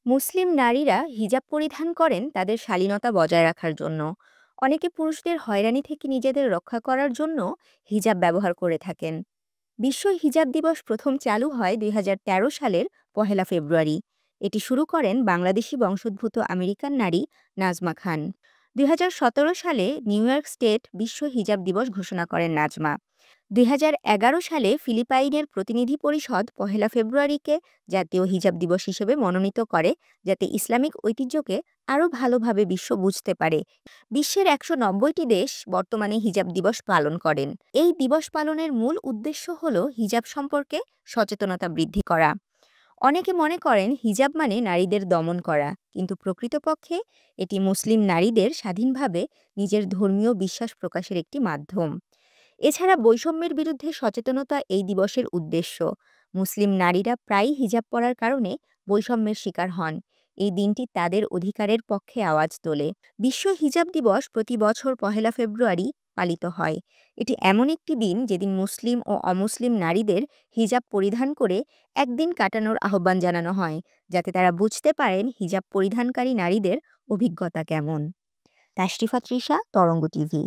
মুসলিম নারীরা হিজাব পরিধান করেন তাদের শালীনতা বজায় রাখার জন্য। অনেকে পুরুষদের হয়রানি থেকে নিজেদের রক্ষা করার জন্য হিজাব ব্যবহার করে থাকেন। বিশ্ব হিজাব দিবস প্রথম চালু হয় ২০১৩ সালের ১ ফেব্রুয়ারি। এটি শুরু করেন বাংলাদেশি বংশোদ্ভূত আমেরিকান নারী নাজমা খান। ২০১৭ সালে নিউ ইয়র্ক স্টেট বিশ্ব হিজাব দিবস ঘোষণা করেন নাজমা। ২০১১ সালে ফিলিপাইনের প্রতিনিধি পরিষদ ১ ফেব্রুয়ারিকে জাতীয় হিজাব দিবস হিসেবে মনোনীত করে, যাতে ইসলামিক ঐতিহ্যকে আরও ভালোভাবে বিশ্ব বুঝতে পারে। বিশ্বের ১৯০টি দেশ বর্তমানে হিজাব দিবস পালন করেন। এই দিবস পালনের মূল উদ্দেশ্য হল হিজাব সম্পর্কে সচেতনতা বৃদ্ধি করা। অনেকে মনে করেন হিজাব মানে নারীদের দমন করা, কিন্তু প্রকৃতপক্ষে এটি মুসলিম নারীদের স্বাধীনভাবে নিজের ধর্মীয় বিশ্বাস প্রকাশের একটি মাধ্যম। এছাড়া বৈষম্যের বিরুদ্ধে সচেতনতা এই দিবসের উদ্দেশ্য। মুসলিম নারীরা প্রায়ই হিজাব পরার কারণে বৈষম্যের শিকার হন। এই দিনটি তাদের অধিকারের পক্ষে আওয়াজ তোলে। বিশ্ব হিজাব দিবস প্রতি বছর ১ ফেব্রুয়ারি পালিত হয়। এটি এমন একটি দিন যেদিন মুসলিম ও অমুসলিম নারীদের হিজাব পরিধান করে একদিন কাটানোর আহ্বান জানানো হয়, যাতে তারা বুঝতে পারেন হিজাব পরিধানকারী নারীদের অভিজ্ঞতা কেমন। তাশরিফা তৃষা, তরঙ্গ টিভি।